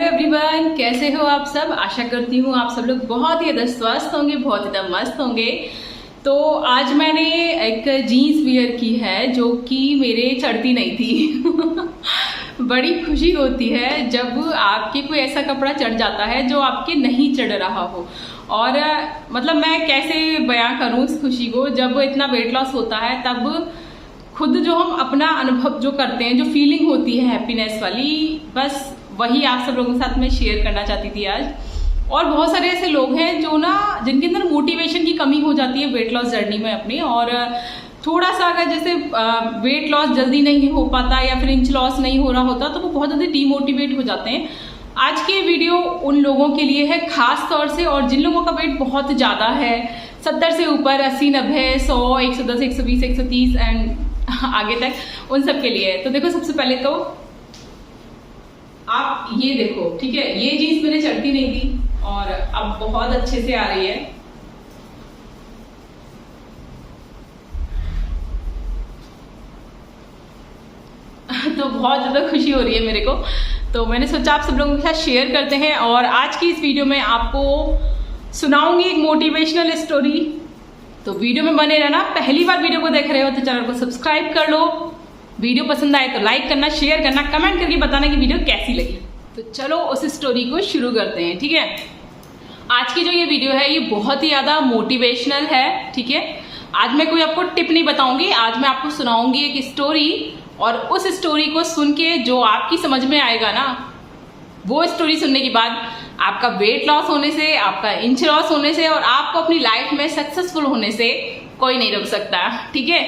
Everyone, कैसे हो आप सब। आशा करती हूँ आप सब लोग बहुत ही ज़्यादा स्वस्थ होंगे, बहुत ही ज़्यादा मस्त होंगे। तो आज मैंने एक जीन्स वियर की है जो कि मेरे चढ़ती नहीं थी। बड़ी खुशी होती है जब आपके कोई ऐसा कपड़ा चढ़ जाता है जो आपके नहीं चढ़ रहा हो। और मतलब मैं कैसे बयां करूं इस खुशी को। जब इतना वेट लॉस होता है तब खुद जो हम अपना अनुभव जो करते हैं, जो फीलिंग होती है हैप्पीनेस वाली, बस वही आप सब लोगों के साथ मैं शेयर करना चाहती थी आज। और बहुत सारे ऐसे लोग हैं जो ना जिनके अंदर मोटिवेशन की कमी हो जाती है वेट लॉस जर्नी में अपनी, और थोड़ा सा अगर जैसे वेट लॉस जल्दी नहीं हो पाता या फिर इंच लॉस नहीं हो रहा होता तो वो बहुत ज़्यादा डीमोटिवेट हो जाते हैं। आज की वीडियो उन लोगों के लिए है खास तौर से, और जिन लोगों का वेट बहुत ज़्यादा है, 70 से ऊपर, 80, 90, 100, 110, 120, 130 एंड आगे तक, उन सब के लिए है। तो देखो, सबसे पहले तो आप ये देखो, ठीक है, ये जीन्स मेरे चढ़ती नहीं थी और अब बहुत अच्छे से आ रही है। तो बहुत ज्यादा खुशी हो रही है मेरे को, तो मैंने सोचा आप सब लोगों के साथ शेयर करते हैं। और आज की इस वीडियो में आपको सुनाऊंगी एक मोटिवेशनल स्टोरी, तो वीडियो में बने रहना। पहली बार वीडियो को देख रहे हो तो चैनल को सब्सक्राइब कर लो, वीडियो पसंद आए तो लाइक करना, शेयर करना, कमेंट करके बताना कि वीडियो कैसी लगी। तो चलो उस स्टोरी को शुरू करते हैं, ठीक है। आज की जो ये वीडियो है ये बहुत ही ज्यादा मोटिवेशनल है, ठीक है। आज मैं कोई आपको टिप नहीं बताऊंगी, आज मैं आपको सुनाऊंगी एक स्टोरी, और उस स्टोरी को सुन के जो आपकी समझ में आएगा ना, वो स्टोरी सुनने के बाद आपका वेट लॉस होने से, आपका इंच लॉस होने से और आपको अपनी लाइफ में सक्सेसफुल होने से कोई नहीं रोक सकता, ठीक है।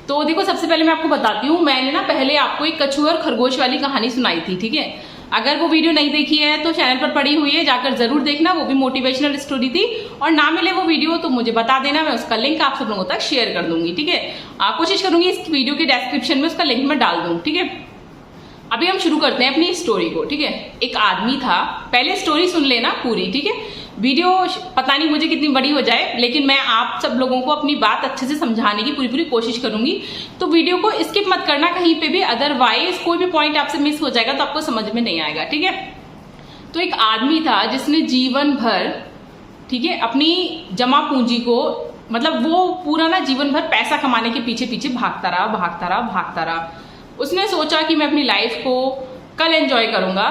तो देखो, सबसे पहले मैं आपको बताती हूँ, मैंने ना पहले आपको एक कछुआ और खरगोश वाली कहानी सुनाई थी, ठीक है। अगर वो वीडियो नहीं देखी है तो चैनल पर पड़ी हुई है, जाकर जरूर देखना, वो भी मोटिवेशनल स्टोरी थी। और ना मिले वो वीडियो तो मुझे बता देना, मैं उसका लिंक आप सब लोगों तक शेयर कर दूंगी, ठीक है। कोशिश करूंगी इस वीडियो के डिस्क्रिप्शन में उसका लिंक मैं डाल दूं, ठीक है। अभी हम शुरू करते हैं अपनी स्टोरी को, ठीक है। एक आदमी था, पहले स्टोरी सुन लेना पूरी, ठीक है। वीडियो पता नहीं मुझे कितनी बड़ी हो जाए, लेकिन मैं आप सब लोगों को अपनी बात अच्छे से समझाने की पूरी कोशिश करूंगी। तो वीडियो को स्किप मत करना कहीं पे भी, अदरवाइज कोई भी पॉइंट आपसे मिस हो जाएगा तो आपको समझ में नहीं आएगा, ठीक है। तो एक आदमी था जिसने जीवन भर, ठीक है, अपनी जमा पूंजी को, मतलब वो पूरा ना जीवन भर पैसा कमाने के पीछे पीछे भागता रहा। उसने सोचा कि मैं अपनी लाइफ को कल एंजॉय करूंगा,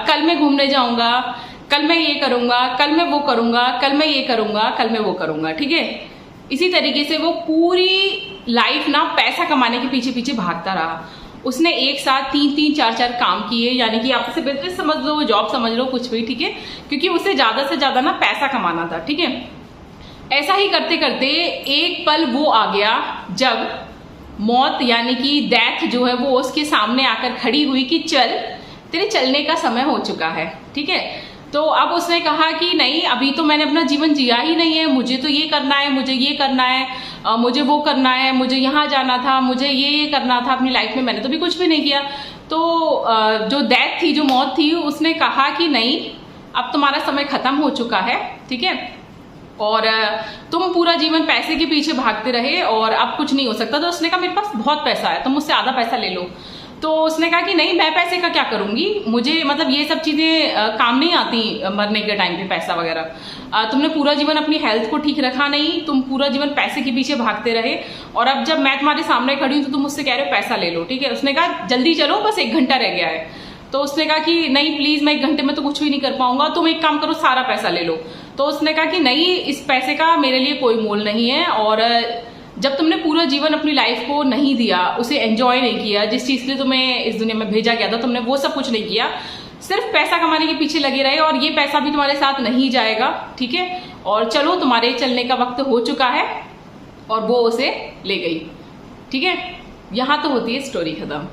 कल मैं घूमने जाऊंगा, कल मैं ये करूंगा, कल मैं वो करूंगा, कल मैं ये करूंगा, कल मैं वो करूंगा, ठीक है। इसी तरीके से वो पूरी लाइफ ना पैसा कमाने के पीछे पीछे भागता रहा। उसने एक साथ 3-3, 4-4 काम किए, यानी कि आप इसे बिजनेस समझ लो, जॉब समझ लो, कुछ भी, ठीक है, क्योंकि उसे ज्यादा से ज्यादा ना पैसा कमाना था, ठीक है। ऐसा ही करते करते एक पल वो आ गया जब मौत यानी कि डेथ जो है वो उसके सामने आकर खड़ी हुई कि चल, तेरे चलने का समय हो चुका है, ठीक है। तो अब उसने कहा कि नहीं, अभी तो मैंने अपना जीवन जिया ही नहीं है, मुझे तो ये करना है, मुझे ये करना है, मुझे वो करना है, मुझे यहाँ जाना था, मुझे ये करना था अपनी लाइफ में, मैंने तो भी कुछ भी नहीं किया। तो जो डेथ थी, जो मौत थी, उसने कहा कि नहीं, अब तुम्हारा समय खत्म हो चुका है, ठीक है, और तुम पूरा जीवन पैसे के पीछे भागते रहे और अब कुछ नहीं हो सकता। तो उसने कहा मेरे पास बहुत पैसा है, तुम मुझसे आधा पैसा ले लो। तो उसने कहा कि नहीं, मैं पैसे का क्या करूंगी, मुझे मतलब ये सब चीजें काम नहीं आती मरने के टाइम पे, पैसा वगैरह। तुमने पूरा जीवन अपनी हेल्थ को ठीक रखा नहीं, तुम पूरा जीवन पैसे के पीछे भागते रहे, और अब जब मैं तुम्हारे सामने खड़ी हूं तो तुम मुझसे कह रहे हो पैसा ले लो, ठीक है। उसने कहा जल्दी चलो, बस 1 घंटा रह गया है। तो उसने कहा कि नहीं प्लीज, मैं 1 घंटे में तो कुछ भी नहीं कर पाऊंगा, तुम एक काम करो, सारा पैसा ले लो। तो उसने कहा कि नहीं, इस पैसे का मेरे लिए कोई मोल नहीं है, और जब तुमने पूरा जीवन अपनी लाइफ को नहीं दिया, उसे एंजॉय नहीं किया, जिस चीज के लिए तुम्हें इस दुनिया में भेजा गया था, तुमने वो सब कुछ नहीं किया, सिर्फ पैसा कमाने के पीछे लगे रहे, और ये पैसा भी तुम्हारे साथ नहीं जाएगा, ठीक है। और चलो, तुम्हारे चलने का वक्त हो चुका है, और वो उसे ले गई, ठीक है। यहां तो होती है स्टोरी खत्म।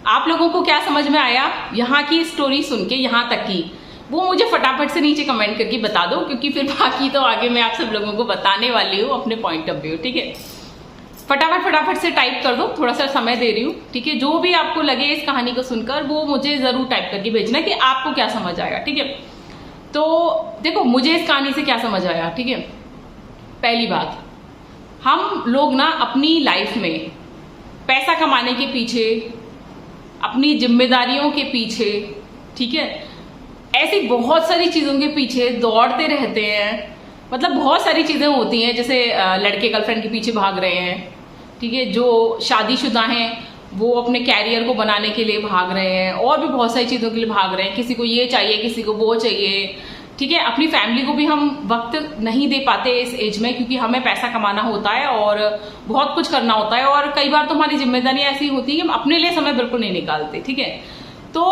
आप लोगों को क्या समझ में आया यहाँ की स्टोरी सुन के, यहाँ तक की, वो मुझे फटाफट से नीचे कमेंट करके बता दो, क्योंकि फिर बाकी तो आगे मैं आप सब लोगों को बताने वाली हूँ अपने पॉइंट ऑफ व्यू, ठीक है। फटाफट से टाइप कर दो, थोड़ा सा समय दे रही हूँ, ठीक है। जो भी आपको लगे इस कहानी को सुनकर, वो मुझे जरूर टाइप करके भेजना कि आपको क्या समझ आया, ठीक है। तो देखो, मुझे इस कहानी से क्या समझ आया, ठीक है। पहली बात, हम लोग ना अपनी लाइफ में पैसा कमाने के पीछे, अपनी जिम्मेदारियों के पीछे ठीक है। ऐसी बहुत सारी चीजों के पीछे दौड़ते रहते हैं, मतलब बहुत सारी चीजें होती हैं, जैसे लड़के गर्लफ्रेंड के पीछे भाग रहे हैं, ठीक है, जो शादीशुदा हैं वो अपने कैरियर को बनाने के लिए भाग रहे हैं, और भी बहुत सारी चीजों के लिए भाग रहे हैं, किसी को ये चाहिए, किसी को वो चाहिए, ठीक है। अपनी फैमिली को भी हम वक्त नहीं दे पाते इस एज में, क्योंकि हमें पैसा कमाना होता है और बहुत कुछ करना होता है, और कई बार तो हमारी जिम्मेदारियां ऐसी होती है कि हम अपने लिए समय बिल्कुल नहीं निकालते, ठीक है। तो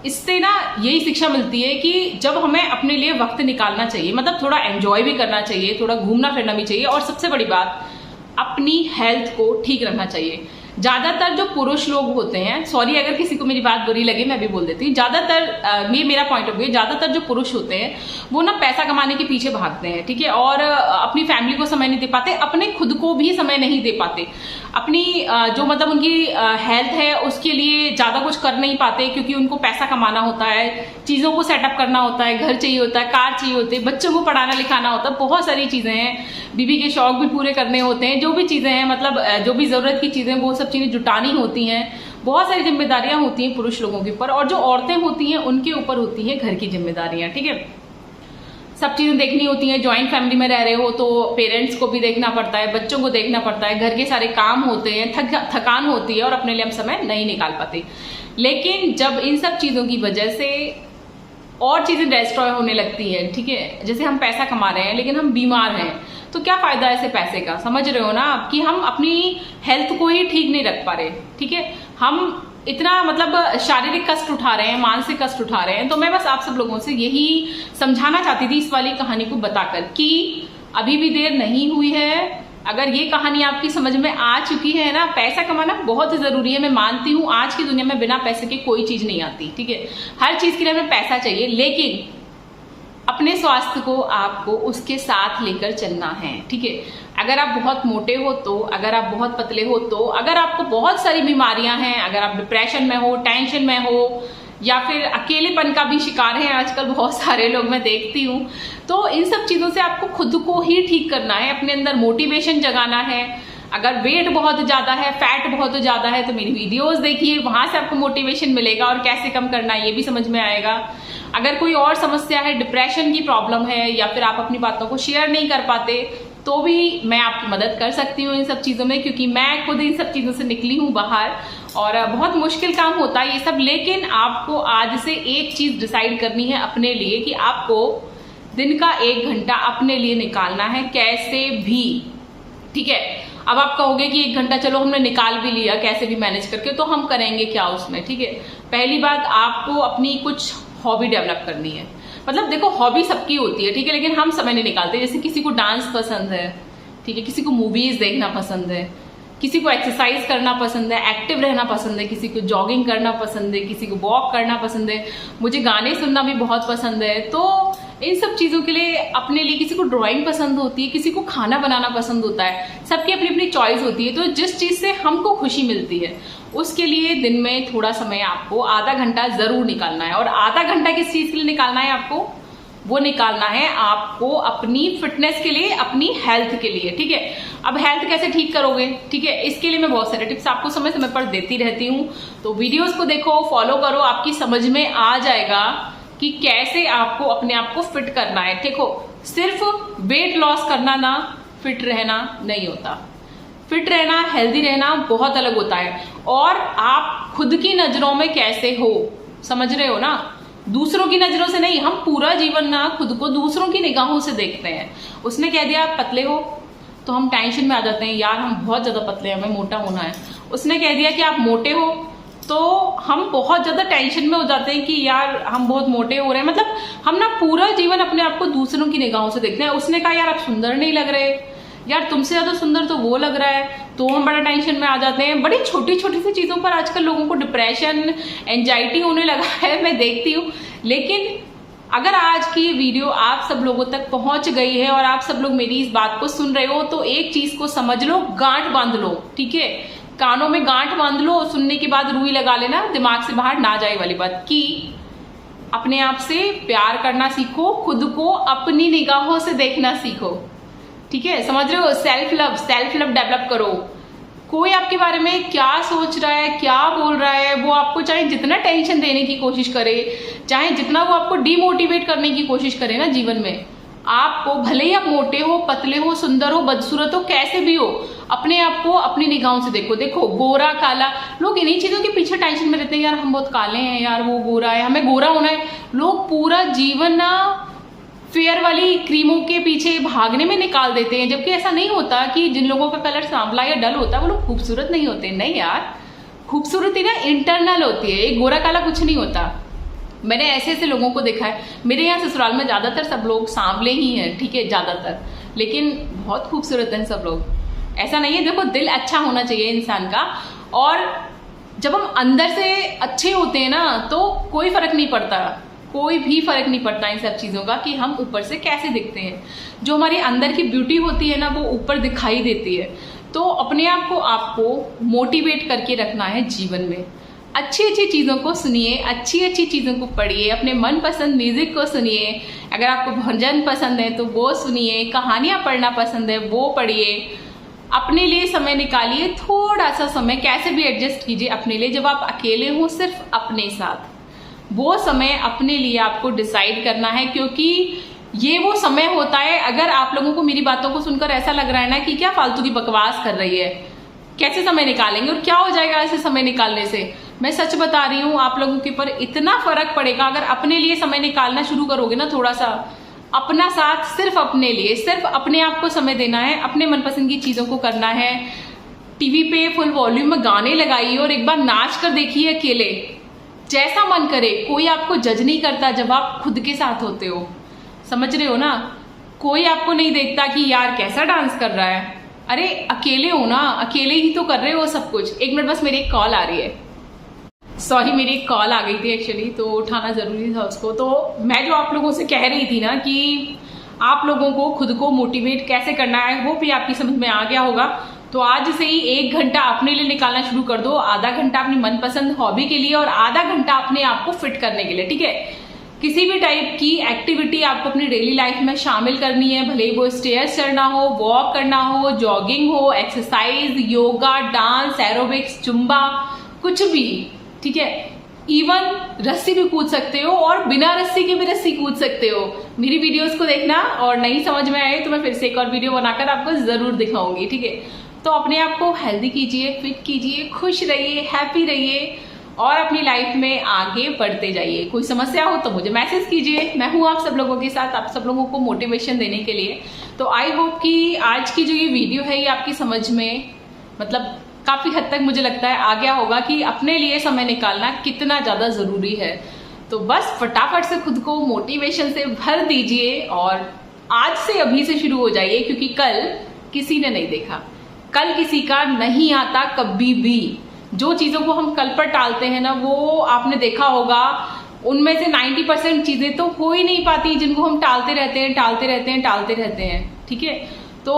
इससे ना यही शिक्षा मिलती है कि जब हमें अपने लिए वक्त निकालना चाहिए, मतलब थोड़ा एंजॉय भी करना चाहिए, थोड़ा घूमना फिरना भी चाहिए, और सबसे बड़ी बात अपनी हेल्थ को ठीक रखना चाहिए। ज्यादातर जो पुरुष लोग होते हैं, सॉरी अगर किसी को मेरी बात बुरी लगे, मैं भी बोल देती हूँ, ज्यादातर ये मेरा पॉइंट ऑफ व्यू, ज्यादातर जो पुरुष होते हैं वो ना पैसा कमाने के पीछे भागते हैं, ठीक है, और अपनी फैमिली को समय नहीं दे पाते, अपने खुद को भी समय नहीं दे पाते, अपनी जो मतलब उनकी हेल्थ है उसके लिए ज्यादा कुछ कर नहीं पाते, क्योंकि उनको पैसा कमाना होता है, चीजों को सेटअप करना होता है, घर चाहिए होता है, कार चाहिए होती है, बच्चों को पढ़ाना लिखाना होता है, बहुत सारी चीजें हैं, बीवी के शौक भी पूरे करने होते हैं, जो भी चीजें हैं, मतलब जो भी जरूरत की चीजें वो सब चीजें जुटानी होती हैं, बहुत सारी जिम्मेदारियां होती हैं पुरुष लोगों के ऊपर, और जो औरतें होती हैं उनके ऊपर होती हैं घर की जिम्मेदारियां, ठीक है। सब चीजें देखनी होती हैं, ज्वाइंट फैमिली में रह रहे हो तो पेरेंट्स को भी देखना पड़ता है, बच्चों को देखना पड़ता है, घर के सारे काम होते हैं, थकान होती है, और अपने लिए हम समय नहीं निकाल पाते। लेकिन जब इन सब चीजों की वजह से और चीजें डिस्ट्रॉय होने लगती हैं, ठीक है, जैसे हम पैसा कमा रहे हैं लेकिन हम बीमार हैं, तो क्या फायदा ऐसे पैसे का, समझ रहे हो ना आप, कि हम अपनी हेल्थ को ही ठीक नहीं रख पा रहे, ठीक है, हम इतना मतलब शारीरिक कष्ट उठा रहे हैं, मानसिक कष्ट उठा रहे हैं। तो मैं बस आप सब लोगों से यही समझाना चाहती थी इस वाली कहानी को बताकर कि अभी भी देर नहीं हुई है। अगर ये कहानी आपकी समझ में आ चुकी है ना, पैसा कमाना बहुत जरूरी है, मैं मानती हूँ आज की दुनिया में बिना पैसे के कोई चीज नहीं आती, ठीक है, हर चीज के लिए हमें पैसा चाहिए, लेकिन अपने स्वास्थ्य को आपको उसके साथ लेकर चलना है, ठीक है। अगर आप बहुत मोटे हो तो, अगर आप बहुत पतले हो तो, अगर आपको बहुत सारी बीमारियां हैं, अगर आप डिप्रेशन में हो, टेंशन में हो, या फिर अकेलेपन का भी शिकार है आजकल बहुत सारे लोग, मैं देखती हूँ, तो इन सब चीजों से आपको खुद को ही ठीक करना है, अपने अंदर मोटिवेशन जगाना है। अगर वेट बहुत ज्यादा है, फैट बहुत ज्यादा है, तो मेरी वीडियोस देखिए, वहां से आपको मोटिवेशन मिलेगा, और कैसे कम करना है ये भी समझ में आएगा। अगर कोई और समस्या है, डिप्रेशन की प्रॉब्लम है, या फिर आप अपनी बातों को शेयर नहीं कर पाते, तो भी मैं आपकी मदद कर सकती हूँ इन सब चीजों में, क्योंकि मैं खुद इन सब चीजों से निकली हूँ बाहर, और बहुत मुश्किल काम होता है ये सब। लेकिन आपको आज से एक चीज डिसाइड करनी है अपने लिए, कि आपको दिन का 1 घंटा अपने लिए निकालना है, कैसे भी, ठीक है। अब आप कहोगे कि 1 घंटा चलो हमने निकाल भी लिया कैसे भी मैनेज करके, तो हम करेंगे क्या उसमें, ठीक है। पहली बात, आपको अपनी कुछ हॉबी डेवलप करनी है। मतलब देखो, हॉबी सबकी होती है, ठीक है, लेकिन हम समय नहीं निकालते। जैसे किसी को डांस पसंद है, ठीक है, किसी को मूवीज देखना पसंद है, किसी को एक्सरसाइज करना पसंद है, एक्टिव रहना पसंद है, किसी को जॉगिंग करना पसंद है, किसी को वॉक करना पसंद है, मुझे गाने सुनना भी बहुत पसंद है। तो इन सब चीजों के लिए अपने लिए, किसी को ड्राइंग पसंद होती है, किसी को खाना बनाना पसंद होता है, सबकी अपनी अपनी चॉइस होती है। तो जिस चीज से हमको खुशी मिलती है उसके लिए दिन में थोड़ा समय आपको आधा घंटा जरूर निकालना है। और आधा घंटा किस चीज के लिए निकालना है आपको? वो निकालना है आपको अपनी फिटनेस के लिए, अपनी हेल्थ के लिए, ठीक है। अब हेल्थ कैसे ठीक करोगे, ठीक है, इसके लिए मैं बहुत सारे टिप्स आपको समय समय पर देती रहती हूँ। तो वीडियोस को देखो, फॉलो करो, आपकी समझ में आ जाएगा कि कैसे आपको अपने आप को फिट करना है। देखो, सिर्फ वेट लॉस करना ना फिट रहना नहीं होता। फिट रहना, हेल्दी रहना बहुत अलग होता है। और आप खुद की नजरों में कैसे हो, समझ रहे हो ना, दूसरों की नजरों से नहीं। हम पूरा जीवन ना खुद को दूसरों की निगाहों से देखते हैं। उसने कह दिया आप पतले हो तो हम टेंशन में आ जाते हैं, यार हम बहुत ज्यादा पतले हैं, हमें मोटा होना है। उसने कह दिया कि आप मोटे हो तो हम बहुत ज्यादा टेंशन में हो जाते हैं कि यार हम बहुत मोटे हो रहे हैं। मतलब हम ना पूरा जीवन अपने आप को दूसरों की निगाहों से देखते हैं। उसने कहा यार आप सुंदर नहीं लग रहे, यार तुमसे ज्यादा सुंदर तो वो लग रहा है, तो हम बड़ा टेंशन में आ जाते हैं। बड़ी छोटी छोटी सी चीजों पर आजकल लोगों को डिप्रेशन, एंजाइटी होने लगा है, मैं देखती हूँ। लेकिन अगर आज की ये वीडियो आप सब लोगों तक पहुंच गई है और आप सब लोग मेरी इस बात को सुन रहे हो, तो एक चीज को समझ लो, गांठ बांध लो, ठीक है, कानों में गांठ बांध लो। सुनने के बाद रुई लगा लेना, दिमाग से बाहर ना जाए वाली बात, कि अपने आप से प्यार करना सीखो, खुद को अपनी निगाहों से देखना सीखो, ठीक है, समझ रहे हो। सेल्फ लव डेवलप करो। कोई आपके बारे में क्या सोच रहा है, क्या बोल रहा है, वो आपको चाहे जितना टेंशन देने की कोशिश करे, चाहे जितना वो आपको डीमोटिवेट करने की कोशिश करे ना जीवन में, आपको भले ही आप मोटे हो, पतले हो, सुंदर हो, बदसूरत हो, कैसे भी हो, अपने आप को अपनी निगाहों से देखो। देखो गोरा काला, लोग इन्हीं चीजों के पीछे टेंशन में रहते हैं, यार हम बहुत काले हैं, यार वो गोरा है, हमें गोरा होना है। लोग पूरा जीवन ना फेयर वाली क्रीमों के पीछे भागने में निकाल देते हैं, जबकि ऐसा नहीं होता कि जिन लोगों का कलर सांवला या डल होता है वो लोग खूबसूरत नहीं होते। नहीं यार, खूबसूरती ना इंटरनल होती है, एक गोरा काला कुछ नहीं होता। मैंने ऐसे ऐसे लोगों को देखा है, मेरे यहाँ ससुराल में ज्यादातर सब लोग सांवले ही हैं, ठीक है, ज्यादातर, लेकिन बहुत खूबसूरत हैं सब लोग। ऐसा नहीं है, देखो दिल अच्छा होना चाहिए इंसान का, और जब हम अंदर से अच्छे होते हैं ना तो कोई फर्क नहीं पड़ता, कोई भी फर्क नहीं पड़ता इन सब चीज़ों का कि हम ऊपर से कैसे दिखते हैं। जो हमारी अंदर की ब्यूटी होती है ना वो ऊपर दिखाई देती है। तो अपने आप को आपको मोटिवेट करके रखना है जीवन में। अच्छी अच्छी चीज़ों को सुनिए, अच्छी अच्छी चीज़ों को पढ़िए, अपने मनपसंद म्यूजिक को सुनिए। अगर आपको भजन पसंद है तो वो सुनिए, कहानियाँ पढ़ना पसंद है वो पढ़िए। अपने लिए समय निकालिए, थोड़ा सा समय कैसे भी एडजस्ट कीजिए अपने लिए। जब आप अकेले हो सिर्फ अपने साथ, वो समय अपने लिए आपको डिसाइड करना है, क्योंकि ये वो समय होता है। अगर आप लोगों को मेरी बातों को सुनकर ऐसा लग रहा है ना कि क्या फालतू की बकवास कर रही है, कैसे समय निकालेंगे और क्या हो जाएगा ऐसे समय निकालने से, मैं सच बता रही हूँ आप लोगों के ऊपर इतना फर्क पड़ेगा अगर अपने लिए समय निकालना शुरू करोगे ना। थोड़ा सा अपना साथ, सिर्फ अपने लिए, सिर्फ अपने आप को समय देना है, अपने मनपसंद की चीजों को करना है। टीवी पे फुल वॉल्यूम में गाने लगाइए और एक बार नाच कर देखिए अकेले, जैसा मन करे। कोई आपको जज नहीं करता जब आप खुद के साथ होते हो, समझ रहे हो ना। कोई आपको नहीं देखता कि यार कैसा डांस कर रहा है, अरे अकेले हो ना, अकेले ही तो कर रहे हो सब कुछ। एक मिनट बस, मेरी एक कॉल आ रही है, सॉरी मेरी एक कॉल आ गई थी एक्चुअली, तो उठाना जरूरी था उसको। तो मैं जो आप लोगों से कह रही थी ना कि आप लोगों को खुद को मोटिवेट कैसे करना है, वो भी आपकी समझ में आ गया होगा। तो आज से ही 1 घंटा अपने लिए निकालना शुरू कर दो, आधा घंटा अपनी मनपसंद हॉबी के लिए और आधा घंटा अपने आप को फिट करने के लिए, ठीक है। किसी भी टाइप की एक्टिविटी आपको अपनी डेली लाइफ में शामिल करनी है, भले वो स्टेयर्स चढ़ना हो, वॉक करना हो, जॉगिंग हो, exercise, yoga, dance, aerobics, Zumba, कुछ भी, ठीक है। इवन रस्सी भी कूद सकते हो और बिना रस्सी के भी रस्सी कूद सकते हो। मेरी वीडियोस को देखना, और नहीं समझ में आए तो मैं फिर से एक और वीडियो बनाकर आपको जरूर दिखाऊंगी, ठीक है। तो अपने आप को हेल्दी कीजिए, फिट कीजिए, खुश रहिए, हैप्पी रहिए और अपनी लाइफ में आगे बढ़ते जाइए। कोई समस्या हो तो मुझे मैसेज कीजिए, मैं हूँ आप सब लोगों के साथ, आप सब लोगों को मोटिवेशन देने के लिए। तो आई होप कि आज की जो ये वीडियो है ये आपकी समझ में मतलब काफी हद तक मुझे लगता है आ गया होगा कि अपने लिए समय निकालना कितना ज्यादा जरूरी है। तो बस फटाफट से खुद को मोटिवेशन से भर दीजिए और आज से अभी से शुरू हो जाइए, क्योंकि कल किसी ने नहीं देखा, कल किसी का नहीं आता कभी भी। जो चीजों को हम कल पर टालते हैं ना, वो आपने देखा होगा उनमें से 90% चीजें तो हो ही नहीं पाती, जिनको हम टालते रहते हैं, टालते रहते हैं, टालते रहते हैं, ठीक है। तो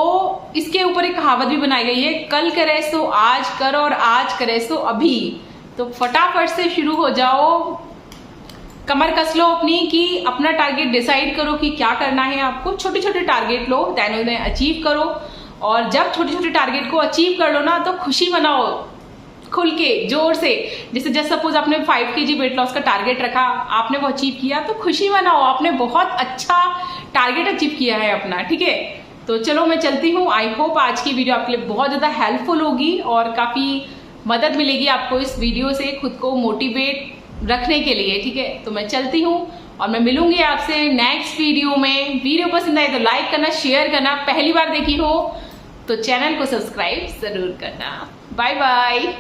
इसके ऊपर एक कहावत भी बनाई गई है, कल करे सो आज कर और आज करे सो अभी। तो फटाफट से शुरू हो जाओ, कमर कस लो अपनी कि अपना टारगेट डिसाइड करो कि क्या करना है आपको। छोटे छोटे टारगेट लो, देन उन्हें अचीव करो, और जब छोटे छोटे टारगेट को अचीव कर लो ना तो खुशी मनाओ खुल के, जोर से। जैसे सपोज आपने 5 kg वेट लॉस का टारगेट रखा, आपने वो अचीव किया तो खुशी मनाओ, आपने बहुत अच्छा टारगेट अचीव किया है अपना, ठीक है। तो चलो मैं चलती हूँ। आई होप आज की वीडियो आपके लिए बहुत ज़्यादा हेल्पफुल होगी और काफ़ी मदद मिलेगी आपको इस वीडियो से खुद को मोटिवेट रखने के लिए, ठीक है। तो मैं चलती हूँ और मैं मिलूंगी आपसे नेक्स्ट वीडियो में। वीडियो पसंद आए तो लाइक करना, शेयर करना, पहली बार देखी हो तो चैनल को सब्सक्राइब जरूर करना। Bye bye.